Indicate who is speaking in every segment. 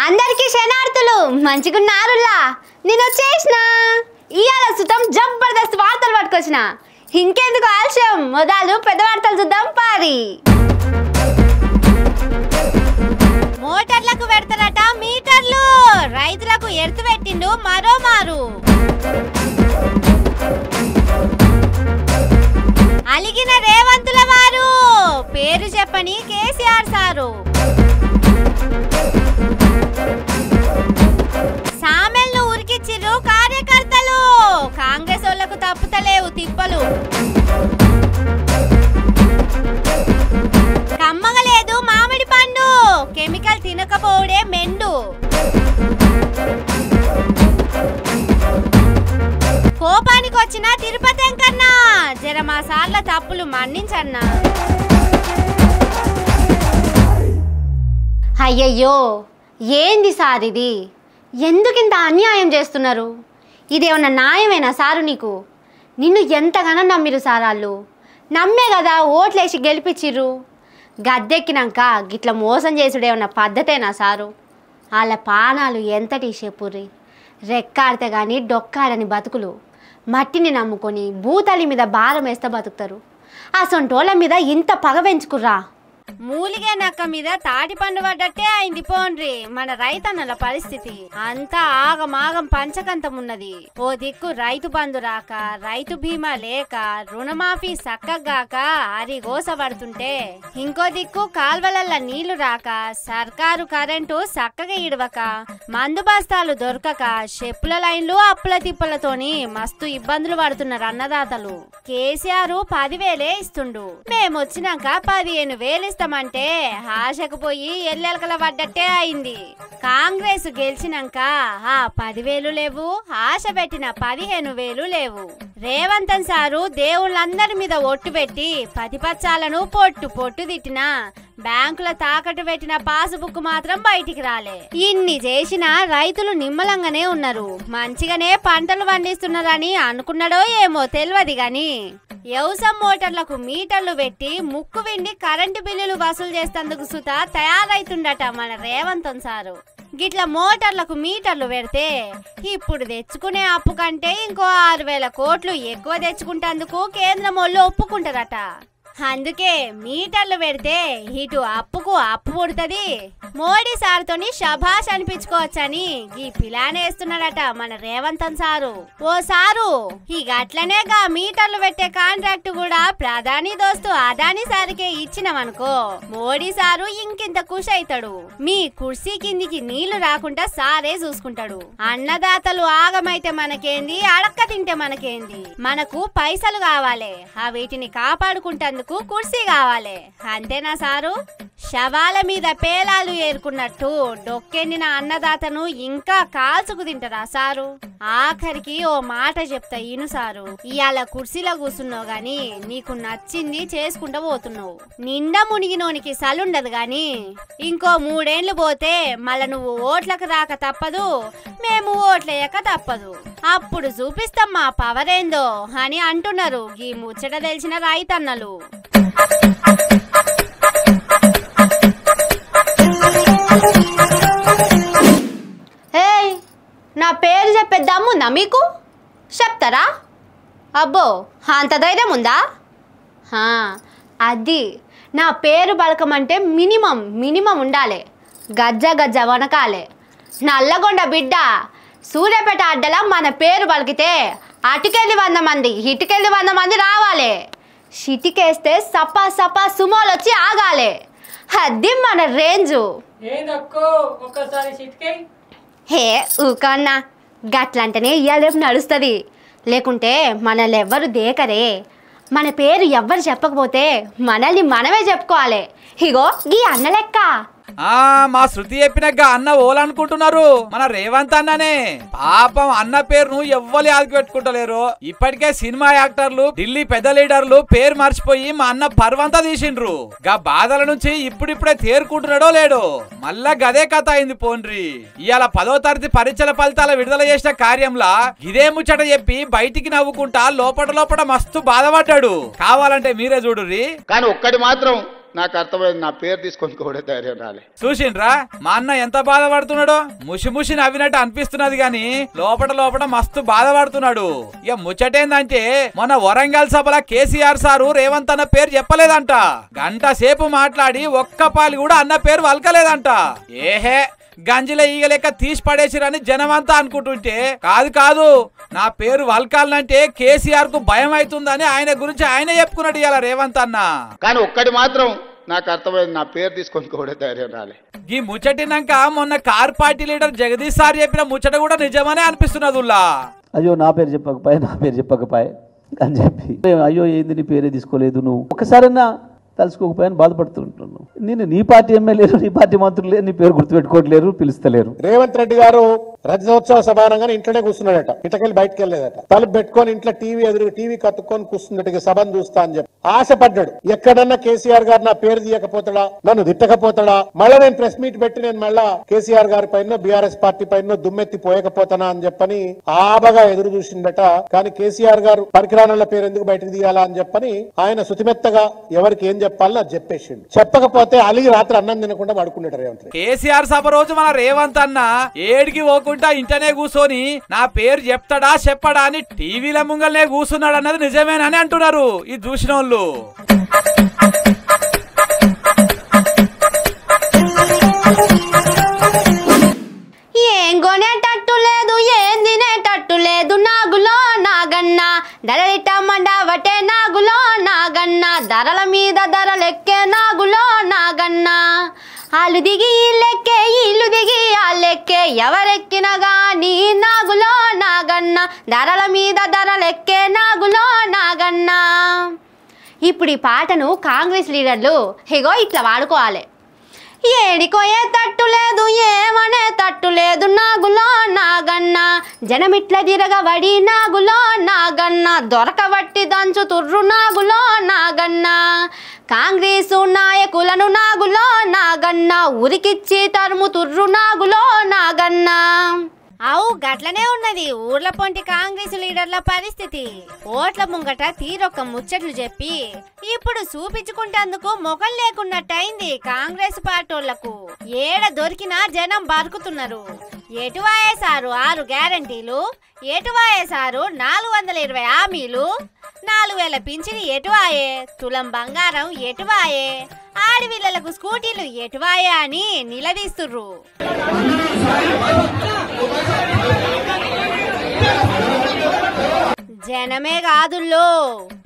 Speaker 1: అందరికీ శనార్థులు మంచిగున్నారులా నేను వచ్చేసిన ఇయాల సుతం జబర్దస్త్ వార్తలు పట్టుకొచ్చిన ఇంకెందుకు ఆలస్యం మొదలు పెద్ద వార్తలు చూద్దాం పారి మోటార్లకు పెడతారట మీటర్లు రైతులకు ఎర్తు పెట్టిండు మరో మారు అలిగిన రేవంతుల వారు పేరు చెప్పని కేసీఆర్ సారు సామెల్ను ఉరికిచ్చిర్రు కార్యకర్తలు కాంగ్రెస్ వాళ్ళకు తప్పుతలేవు తిప్పలు కమ్మగలేదు మామిడి పండు కెమికల్ తినకపోవడే మెండు కోపానికి వచ్చిన తిరుపతి ఎంకన్నా జర మా సార్ల తప్పులు మన్నించన్నా అయ్యయ్యో ఏంది సార్ ఇది ఎందుకింత అన్యాయం చేస్తున్నారు ఇదేమన్నా న్యాయమేనా సారు నీకు నిన్ను ఎంతగానో నమ్మిరు సారాళ్ళు నమ్మే కదా ఓట్లేసి గెలిపించిర్రు గద్దెక్కినాక గిట్ల మోసం చేసుడేమన్నా పద్ధతేనా సారు వాళ్ళ పానాలు ఎంతటి చెప్పుర్రి రెక్కాడితే కానీ డొక్కాడని బతుకులు మట్టిని నమ్ముకొని భూతలి మీద భారం వేస్తే బతుకుతారు అసొంటోళ్ళ మీద ఇంత పగ పెంచుకుర్రా మూలిగే నక్క మీద తాటి పండు పడ్డట్టే అయింది పోండ్రి మన రైతన్నల పరిస్థితి అంతా ఆగమాగం పంచకంతం ఉన్నది ఓ దిక్కు రైతు బంధు రాక రైతు బీమా లేక రుణమాఫీ సక్కగాక అరి గోసపడుతుంటే ఇంకో దిక్కు కాల్వలల్ల నీళ్లు రాక సర్కారు కరెంటు సక్కగా ఇడవక మందు బస్తాలు దొరకక చెప్పుల లైన్లు అప్పుల తిప్పలతోని మస్తు ఇబ్బందులు పడుతున్నారు అన్నదాతలు కేసీఆర్ 10,000 ఇస్తుండు మేమొచ్చినాక 15,000 అంటే ఆశకు పోయి ఎల్లెలకల పడ్డట్టే అయింది కాంగ్రెస్ గెలిచినాక ఆ 10,000 లేవు ఆశ పెట్టిన 15,000 లేవు రేవంతన్ సారు దేవుళ్ళందరి మీద ఒట్టు పెట్టి పతిపచ్చాలను పొట్టు పొట్టు తిట్టినా బ్యాంకుల తాకట్టు పెట్టిన పాస్బుక్ మాత్రం బయటికి రాలే ఇన్ని చేసినా రైతులు నిమ్మలంగానే ఉన్నారు మంచిగానే పంటలు పండిస్తున్నారని అనుకున్నాడో ఏమో తెలియదు గాని వ్యవసాయ మోటార్లకు మీటర్లు పెట్టి ముక్కు విండి కరెంటు బిల్లులు వసూలు చేసేందుకు సుత తయారైతుండట మన రేవంతన్ సారు గిట్ల మోటార్లకు మీటర్లు పెడితే ఇప్పుడు తెచ్చుకునే అప్పు కంటే ఇంకో 6,000 కోట్లు ఎక్కువ తెచ్చుకుంటేందుకు కేంద్రం వాళ్ళు ఒప్పుకుంటారట అందుకే మీటర్లు పెడితే ఇటు అప్పుకు అప్పు పుడుతుంది మోడీ సార్తోని శభాష్ అనిపించుకోవచ్చని ఈ పిలానే వేస్తున్నాడట మన రేవంతన్ సారు ఓ సారు ఇక అట్లనేగా మీటర్లు పెట్టే కాంట్రాక్ట్ కూడా ప్రధాని దోస్తు అదాని సార్కే ఇచ్చినామనుకో మోడీ సారు ఇంకింత ఖుషి అవుతాడు మీ కుర్సీ కిందికి నీళ్లు రాకుండా సారే చూసుకుంటాడు అన్నదాతలు ఆగమైతే మనకేంది అడక్క తింటే మనకేంది మనకు పైసలు కావాలి ఆ వీటిని కాపాడుకుంటేందుకు కుర్సీ కావాలి అంతేనా సారు శవాల మీద పేలాలు ఏరుకున్నట్టు డొక్కెండిన అన్నదాతను ఇంకా కాల్చుకు తింటారా సారు ఆఖరికి ఓ మాట చెప్తా ఇను సారు ఇవాళ కుర్చీలో కూర్చున్నావు గాని నీకు నచ్చింది చేసుకుంటూ పోతున్నావు నిండా మునిగినోనికి సలుండదు గాని ఇంకో 3 ఏళ్లు పోతే మళ్ళా నువ్వు ఓట్లకు రాక తప్పదు మేము ఓట్లేయక తప్పదు అప్పుడు చూపిస్తాం మా పవర్ ఏందో అని అంటున్నారు ఈ ముచ్చట తెలిసిన రైతన్నలు ఏయ్ నా పేరు చెప్పేద్దాముందా మీకు చెప్తారా అబ్బో అంత ధైర్యం ఉందా అది నా పేరు పలకమంటే మినిమం ఉండాలి గజ్జ వనకాలే నల్లగొండ బిడ్డ సూర్యాపేట అడ్డలా మన పేరు పలికితే అటుకెళ్ళి 100 మంది ఇటుకెళ్ళి 100 మంది రావాలి షిటికేస్తే సపా సుమోలు వచ్చి ఆగాలి అది మన రేంజు హే ఊకన్నా గట్లంటేనే ఇవాళ రేపు నడుస్తుంది లేకుంటే మనల్ని ఎవ్వరు దేకరే మన పేరు ఎవ్వరు చెప్పకపోతే మనల్ని మనమే చెప్పుకోవాలి ఇగో గీ అన్న లెక్క
Speaker 2: మా శృతి చెప్పినాక అన్న ఓలనుకుంటున్నారు మన రేవంత్ అన్ననే పాపం అన్న పేరును ఎవ్వరు ఆదికి పెట్టుకుంటలేరు ఇప్పటికే సినిమా యాక్టర్లు ఢిల్లీ పెద్ద లీడర్లు పేరు మర్చిపోయి మా అన్న పర్వంతా తీసిండ్రు గా బాధల నుంచి ఇప్పుడిప్పుడే తేరుకుంటున్నాడో లేడో మళ్ళా గదే కథ అయింది పోండ్రి ఇవాళ 10వ తరగతి పరీక్షల ఫలితాల విడుదల చేసిన కార్యంలా ఇదే ముచ్చట చెప్పి బయటికి నవ్వుకుంటా లోపట మస్తు బాధపడ్డాడు కావాలంటే మీరే చూడుర్రి
Speaker 3: కానీ ఒక్కటి మాత్రం నాకు అర్థమైంది, నా పేరు తీసుకొని కూడా ధైర్యం రాలే.
Speaker 2: చూసిండ్రా మా అన్న ఎంత బాధపడుతున్నాడో. ముసి ముసి నవ్వినట్టు అనిపిస్తున్నది గాని లోపల లోపల మస్తు బాధపడుతున్నాడు. ఇక ముచ్చటేందంటే మొన్న వరంగల్ సభలో కేసీఆర్ సారు రేవంత్ అన్న పేరు చెప్పలేదంట. గంట సేపు మాట్లాడి ఒక్క పాలి కూడా అన్న పేరు వలకలేదంట. ఏహే గంజిల ఈగలేక తీసి పడేసిరని జనమంతా అనుకుంటుంటే కాదు కాదు, నా పేరు వల్కాలంటే కేసీఆర్ కు భయం అవుతుందని ఆయన గురించి ఆయన చెప్పుకున్నాడు ఇలా రేవంత్ అన్న.
Speaker 3: కానీ ఒక్కటి మాత్రం నాకు అర్థమైంది, నా పేరు తీసుకొని కూడా ధైర్యం రాలే.
Speaker 2: ఈ ముచ్చటినాక మొన్న car party leader Jagadish sir చెప్పిన ముచ్చట కూడా నిజమనే అనిపిస్తున్నది.
Speaker 4: అయ్యో నా పేరు చెప్పకపోయే అని చెప్పి, అయ్యో ఏంది నీ పేరే తీసుకోలేదు, నువ్వు ఒకసారైనా తలుసుకోకపోయాను బాధపడుతుంటున్నాను. నేను నీ పార్టీ ఎమ్మెల్యేలు, నీ పార్టీ మంత్రులు నీ పేరు గుర్తుపెట్టుకోవట్లేరు, పిలుస్తలేరు.
Speaker 5: రేవంత్ రెడ్డి గారు రజనోత్సవ సమానంగా ఇంట్లోనే కూర్చున్నాడట, ఇటకెళ్ళి బయటకు వెళ్ళలేదట. తలుపు పెట్టుకొని ఇంట్లో టీవీ కత్తుకొని కూర్చున్నట్టుగా సభను చూస్తా అని చెప్పి ఆశపడ్డాడు. ఎక్కడన్నా కేసీఆర్ గారు నా పేరు తీయకపోతాడా, నన్ను తిట్టకపోతాడా, మళ్ళీ నేను ప్రెస్ మీట్ పెట్టి నేను మళ్ళా కేసీఆర్ గారి పైన బీఆర్ఎస్ పార్టీ పైన దుమ్మెత్తి పోయకపోతానా అని చెప్పని ఆబగా ఎదురు చూసిందట. కానీ కేసీఆర్ గారు పరికరాల పేరు ఎందుకు బయటకు తీయాలా అని చెప్పని ఆయన శుతిమెత్తగా ఎవరికి ఏం చెప్పాలో అది చెప్పేసిండు. చెప్పకపోతే అలిగి రాత్రి అన్నం తినకుండా పడుకున్నాడు రేవంత్ రెడ్డి.
Speaker 2: కేసీఆర్ సభ రోజు మన రేవంత్ అన్న ఏడికి పోకుండా ఇంటనే కూర్చొని నా పేరు చెప్తాడా చెప్పడా అని టీవీల ముంగల్నే కూర్చున్నాడు అన్నది నిజమేనని అంటున్నారు ఈ చూసిన వాళ్ళు.
Speaker 1: ఏం కొనేటట్టు లేదు, ఏం తినేటట్టు లేదు, నాగులో నాగన్న ధరలిట్టమండవటే నాగులో నాగన్న, ధరల మీద ధరలెక్కే నాగులో నాగన్న, ఆళ్ళు దిగి ఇల్లెక్కే ఇల్లు దిగి ఆళ్ళెక్కే, ఎవరెక్కినా గాని నాగులో నాగన్న, ధరల మీద ధరలెక్కే నాగులో నాగన్న. ఇప్పుడు ఈ పాటను కాంగ్రెస్ లీడర్లు ఇగో ఇట్లా వాడుకోవాలి. ఏడికోయే తట్టు లేదు, ఏమనే తట్టు లేదు, నాగులో నాగన్న జనమిట్ల తిరగబడి నాగులో నాగన్న, దొరకబట్టి దంచు తుర్రు నాగులో నాగన్న, కాంగ్రెసు నాయకులను నాగులో నాగన్న, ఉరికిచ్చి తరుము తుర్రు నాగులో నాగన్న. అవు గట్లనే ఉన్నది ఊర్ల పొంటి కాంగ్రెస్ లీడర్ల పరిస్థితి. ఓట్ల ముంగట తీరొక్క ముచ్చట్లు చెప్పి ఇప్పుడు చూపించుకుంటేందుకు మొఖం లేకున్నట్టయింది కాంగ్రెస్ పార్టీలకు. ఏడ దొరికినా జనం బరుకుతున్నారు. ఎటువాయేసారు 6 గ్యారంటీలు, ఎటువాయేసారు 420 హామీలు, 4000 పింఛని ఎటువాయే, తులం బంగారం ఎటువాయే, ఆడపిల్లలకు స్కూటీలు ఎటువాయే అని నిలదీస్తుర్రు. జనమే కాదుల్లో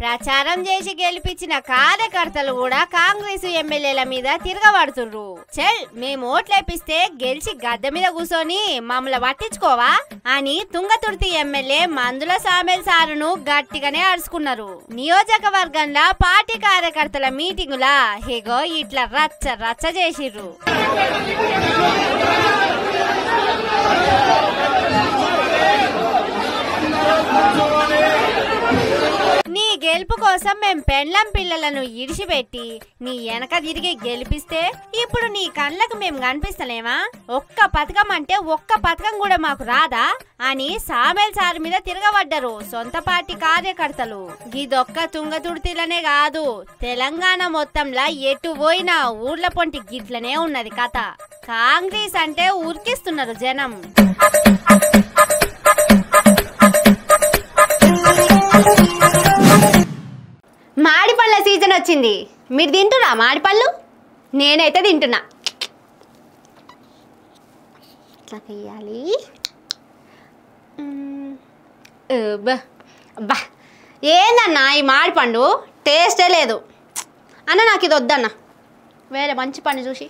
Speaker 1: ప్రచారం చేసి గెలిపించిన కార్యకర్తలు కూడా కాంగ్రెస్ ఎమ్మెల్యేల మీద తిరగబడుతుర్రు. చెల్ మేము ఓట్లేపిస్తే గెలిచి గద్దె మీద కూర్చొని మమ్మల్ని పట్టించుకోవా అని తుంగతుర్తి ఎమ్మెల్యే మందుల సామేల్ సారును గట్టిగానే అరుచుకున్నారు. నియోజకవర్గంలో పార్టీ కార్యకర్తల మీటింగులా హెగో ఇట్లా రచ్చ రచ్చ చేసిర్రు. నీ గెలుపు కోసం మేం పెండ్లం పిల్లలను ఇడిచిపెట్టి నీ వెనక తిరిగి గెలిపిస్తే ఇప్పుడు నీ కళ్ళకు మేము కనిపిస్తలేమా? ఒక్క పథకం అంటే ఒక్క పథకం కూడా మాకు రాదా అని సామేల్ సార్ మీద తిరగబడ్డారు సొంత పార్టీ కార్యకర్తలు. ఇదొక్క తుంగతుర్తిలనే కాదు, తెలంగాణ మొత్తంలో ఎటు పోయినా ఊర్ల పొంటి గిట్లనే ఉన్నది కథ. కాంగ్రెస్ అంటే ఉరికిస్తున్నారు జనం. మాడిపళ్ళ సీజన్ వచ్చింది. మీరు తింటున్నా మాడిపళ్ళు? నేనైతే తింటున్నా. ఇట్లా వేయాలి. బా ఏందన్నా ఈ మాడిపండు టేస్టే లేదు అన్న, నాకు ఇది వద్దన్న, వేరే మంచి పండు చూసి.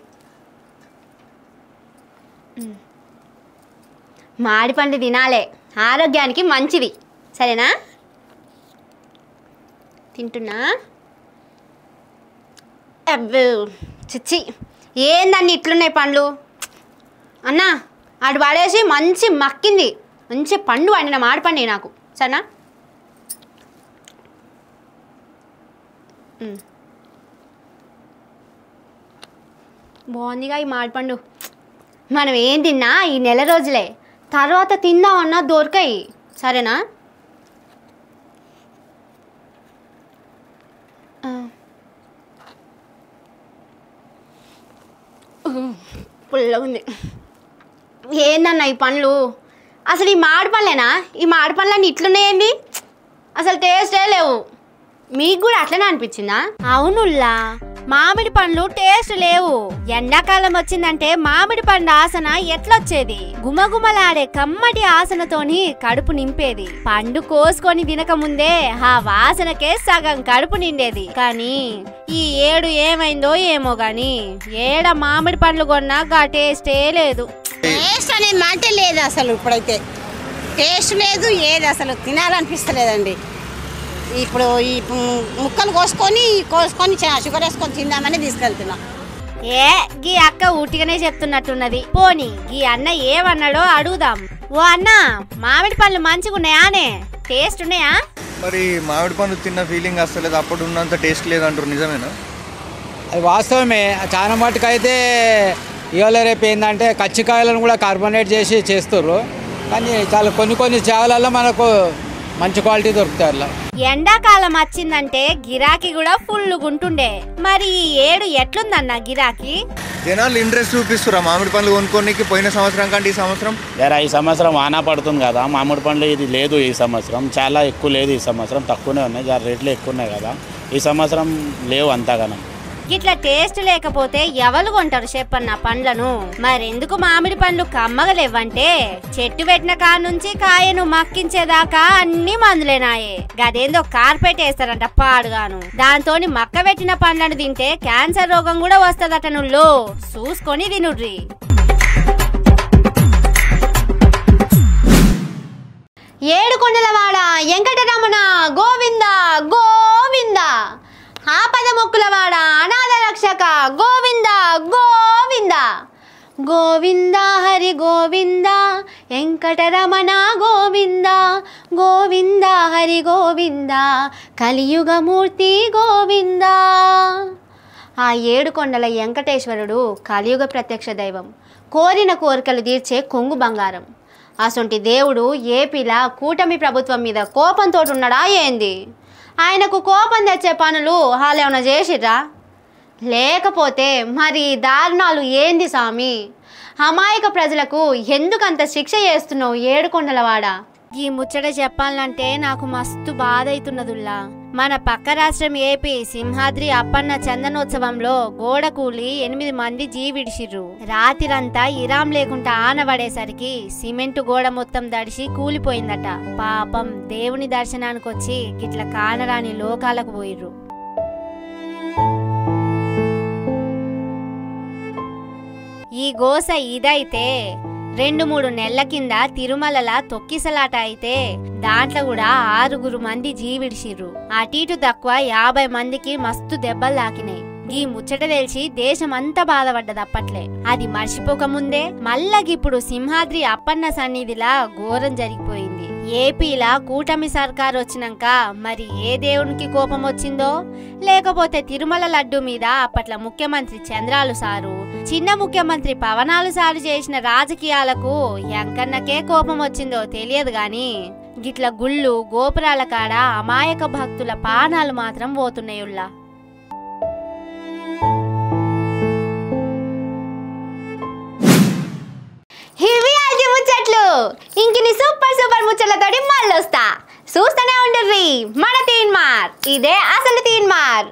Speaker 1: మాడిపండు తినాలే, ఆరోగ్యానికి మంచిది, సరేనా? తింటున్నా. చిచ్చి ఏందన్నీ ఇట్లున్నాయి పండ్లు అన్నా? అటు పడేసి మంచి మక్కింది, మంచి పండు వండిన మాడిపండి నాకు, సరేనా? బాగుందిగా ఈ మాడిపండు. మనం ఏం తిన్నా ఈ నెల రోజులే, తర్వాత తిందామన్నా దొరకాయి, సరేనా? పుల్లగా ఉంది. ఏందన్న ఈ పండ్లు? అసలు ఈ మామిడి పండ్లేనా? ఈ మామిడి పండ్లన్నీ ఇట్లున్నాయండి, అసలు టేస్టే లేవు. మీకు కూడా అట్లనే అనిపించిందా? అవునుల్లా, మామిడి పండ్లు టేస్ట్ లేవు. ఎండాకాలం వచ్చిందంటే మామిడి పండు ఆసన ఎట్లొచ్చేది? గుమగుమలాడే కమ్మటి ఆసనతోని కడుపు నింపేది. పండు కోసుకొని తినక ముందే ఆ వాసనకే సగం కడుపు నిండేది. కానీ ఈ ఏడు ఏమైందో ఏమో గాని ఏడ మామిడి పండ్లు కొన్నా గా టేస్టే లేదు.
Speaker 6: టేస్ట్ అనేది మాట లేదు అసలు. ఇప్పుడైతే టేస్ట్ లేదు, ఏది అసలు తినాలనిపిస్తలేదండి. ఇప్పుడు ఈ ముక్కలు కోసుకొని షుగర్ వేసుకొని తిందామని తీసుకెళ్తున్నాం.
Speaker 1: ఏ గీ అక్క ఊటిగానే చెప్తున్నట్టున్నది. పోనీ గీ అన్న ఏమన్నాడో అడుగుదాం. ఓ అన్న, మామిడి పండ్లు మంచిగా ఉన్నాయానే? టేస్ట్ ఉన్నాయా?
Speaker 7: మరి మామిడి పండు తిన్న ఫీలింగ్ అసలేదు, అప్పుడు ఉన్నంత టేస్ట్ లేదంటారు, నిజమేనా?
Speaker 8: అది వాస్తవమే. చాలా మటుకు అయితే ఇవాళ రేపు ఏంటంటే కచ్చికాయలను కూడా కార్బోనేట్ చేసి చేస్తుర్రు. కానీ చాలా కొన్ని జాగాలలో మనకు మంచి క్వాలిటీ దొరుకుతాయి. అలా
Speaker 1: ఎండాకాలం వచ్చిందంటే గిరాకీ కూడా ఫుల్ గుంటుండే. మరి ఈ ఏడు ఎట్లుందన్న గిరాకీ?
Speaker 7: జనాలు ఇంట్రెస్ట్ చూపిస్తురా మామిడి పండ్లు కొనుక్కోనికి? పోయిన సంవత్సరం కంటే ఈ సంవత్సరం
Speaker 9: ఈ సంవత్సరం వాన పడుతుంది కదా, మామిడి పండ్లు ఇది లేదు. ఈ సంవత్సరం చాలా ఎక్కువ లేదు, ఈ సంవత్సరం తక్కువనే ఉన్నాయి. రేట్లు ఎక్కువ ఉన్నాయి కదా, ఈ సంవత్సరం లేవు అంతగానం.
Speaker 1: ఇట్లా టేస్ట్ లేకపోతే ఎవరు కొంటారు చెప్పన్న పండ్లను? మరెందుకు మామిడి పండ్లు కమ్మగా లేవంటే చెట్టు పెట్టిన కాడ నుంచి కాయను మక్కించేదాకా అన్ని మందులేనాయే. గదేందో కార్పెట్ వేస్తారంట పాడుగాను. దాంతోని మక్క పెట్టిన పండ్లను తింటే క్యాన్సర్ రోగం కూడా వస్తదట. నువ్వు చూసుకొని తినుర్రి. ఏడుకొండలవాడ వెంకటరమణ గోవింద గోవింద, ఆపద మొక్కులవాడ అనాథ రక్షక గోవింద గోవింద. గోవింద హరి గోవింద వెంకటరమణ గోవింద, గోవింద హరి గోవింద కలియుగమూర్తి గోవింద. ఆ ఏడుకొండల వెంకటేశ్వరుడు కలియుగ ప్రత్యక్ష దైవం, కోరిన కోరికలు తీర్చే కొంగు బంగారం. అసొంటి దేవుడు ఏపీలా కూటమి ప్రభుత్వం మీద కోపంతో ఉన్నాడా ఏంది? ఆయనకు కోపం తెచ్చే పనులు వాళ్ళేమన్నా చేసిర్రా? లేకపోతే మరి దారుణాలు ఏంది స్వామి? అమాయక ప్రజలకు ఎందుకంత శిక్ష చేస్తున్నావు ఏడుకొండలవాడ? ఈ ముచ్చట చెప్పాలంటే నాకు మస్తు బాధ అవుతున్నదుల్లా. మన పక్క రాష్ట్రం ఏపీ సింహాద్రి అప్పన్న చందనోత్సవంలో గోడ కూలి 8 మంది జీవిడిసిర్రు. రాత్రిరంతా ఇరాం లేకుండా ఆనబడేసరికి సిమెంటు గోడ మొత్తం దడిసి కూలిపోయిందట. పాపం దేవుని దర్శనానికి వచ్చి గిట్ల కానరాని లోకాలకు పోయిర్రు. ఈ గోస ఇదైతే 2-3 నెలల కింద తిరుమలలా తొక్కిసలాట అయితే దాంట్లో కూడా 6 మంది జీవిడిసిర్రు. అటు తక్కువ 50 మందికి మస్తు దెబ్బలు తాకినాయి. ఈ ముచ్చట తెలిసి దేశమంతా బాధపడ్డది అప్పట్లే. అది మర్చిపోకముందే మళ్ళగిప్పుడు సింహాద్రి అప్పన్న సన్నిధిలా ఘోరం జరిగిపోయింది. ఏపీలా కూటమి సర్కారు వచ్చినాక మరి ఏ దేవునికి కోపం వచ్చిందో, లేకపోతే తిరుమల లడ్డు మీద అప్పట్ల ముఖ్యమంత్రి చంద్రాలు సారు, చిన్న ముఖ్యమంత్రి పవనాలు సారు చేసిన రాజకీయాలకు ఎంకన్నకే కోపం వచ్చిందో తెలియదు గాని గిట్ల గుళ్ళు గోపురాల కాడ అమాయక భక్తుల పానాలు మాత్రం పోతున్నాయుల్లా. ఇవి అది ముచ్చట్లు. ఇంకిని సూపర్ ముచ్చట్లతోటి మళ్ళొస్తా. చూస్తూనే ఉండుర్రి మన తీన్మార్. ఇదే అసలు తీన్మార్.